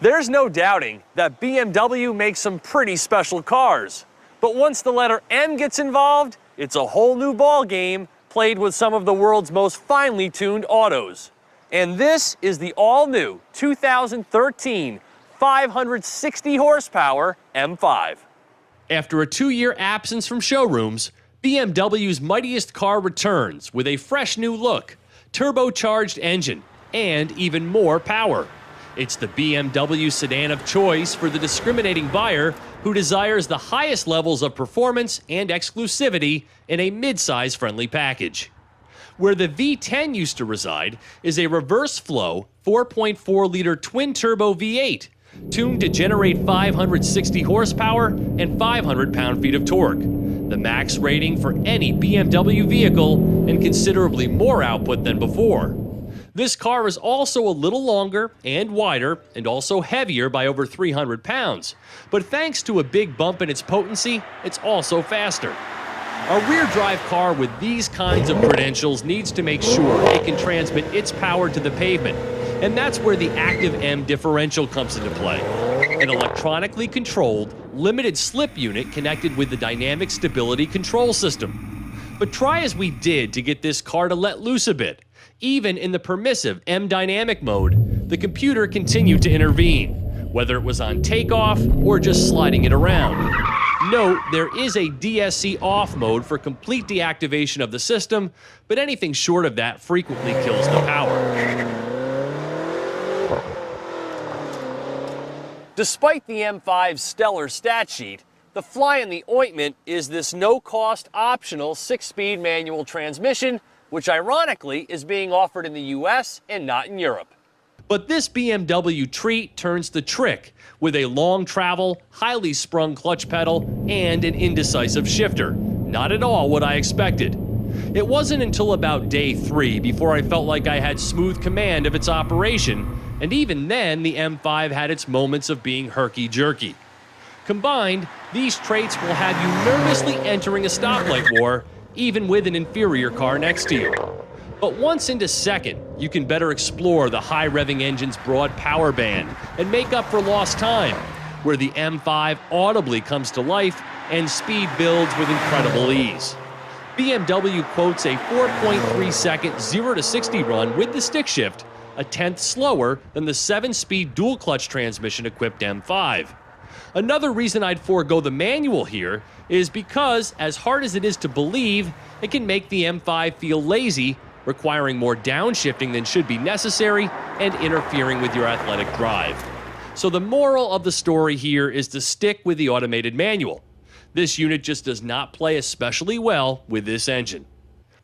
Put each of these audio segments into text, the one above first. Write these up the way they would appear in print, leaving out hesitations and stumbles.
There's no doubting that BMW makes some pretty special cars. But once the letter M gets involved, it's a whole new ball game played with some of the world's most finely tuned autos. And this is the all-new 2013 560 horsepower M5. After a 2-year absence from showrooms, BMW's mightiest car returns with a fresh new look, turbocharged engine, and even more power. It's the BMW sedan of choice for the discriminating buyer who desires the highest levels of performance and exclusivity in a midsize friendly package. Where the V10 used to reside is a reverse-flow 4.4-liter twin-turbo V8, tuned to generate 560 horsepower and 500 pound-feet of torque, the max rating for any BMW vehicle and considerably more output than before. This car is also a little longer and wider and also heavier by over 300 pounds, but thanks to a big bump in its potency, it's also faster. A rear-drive car with these kinds of credentials needs to make sure it can transmit its power to the pavement, and that's where the Active M differential comes into play. An electronically controlled, limited slip unit connected with the dynamic stability control system. But try as we did to get this car to let loose a bit, even in the permissive M dynamic mode, the computer continued to intervene, whether it was on takeoff or just sliding it around. Note, there is a DSC off mode for complete deactivation of the system, but anything short of that frequently kills the power. Despite the M5's stellar stat sheet, the fly in the ointment is this no-cost optional 6-speed manual transmission, which ironically is being offered in the US and not in Europe. But this BMW treat turns the trick with a long travel, highly sprung clutch pedal and an indecisive shifter. Not at all what I expected. It wasn't until about day 3 before I felt like I had smooth command of its operation, and even then the M5 had its moments of being herky-jerky. Combined, these traits will have you nervously entering a stoplight war, even with an inferior car next to you. But once into second, you can better explore the high-revving engine's broad power band and make up for lost time, where the M5 audibly comes to life and speed builds with incredible ease. BMW quotes a 4.3-second 0-60 run with the stick shift, a tenth slower than the 7-speed dual-clutch transmission-equipped M5. Another reason I'd forego the manual here is because, as hard as it is to believe, it can make the M5 feel lazy, requiring more downshifting than should be necessary and interfering with your athletic drive. So the moral of the story here is to stick with the automated manual. This unit just does not play especially well with this engine.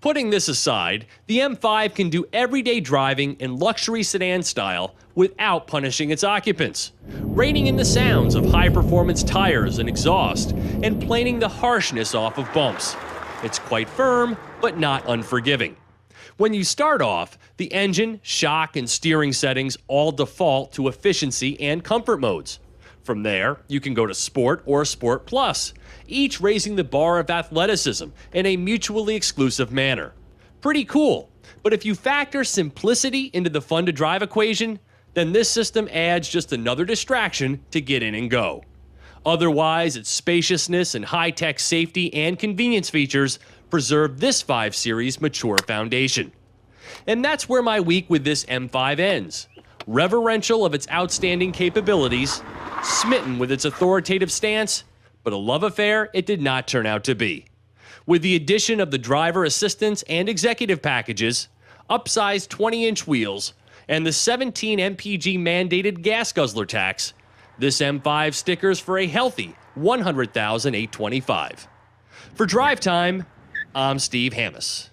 Putting this aside, the M5 can do everyday driving in luxury sedan style without punishing its occupants, reining in the sounds of high-performance tires and exhaust, and planing the harshness off of bumps. It's quite firm, but not unforgiving. When you start off, the engine, shock, and steering settings all default to efficiency and comfort modes. From there, you can go to Sport or Sport Plus, each raising the bar of athleticism in a mutually exclusive manner. Pretty cool, but if you factor simplicity into the fun-to-drive equation, then this system adds just another distraction to get in and go. Otherwise, its spaciousness and high-tech safety and convenience features preserve this 5 Series' mature foundation. And that's where my week with this M5 ends. Reverential of its outstanding capabilities, smitten with its authoritative stance, but a love affair it did not turn out to be. With the addition of the driver assistance and executive packages, upsized 20-inch wheels, and the 17 mpg mandated gas guzzler tax, this M5 stickers for a healthy $100,825. For Drive Time, I'm Steve Hammes.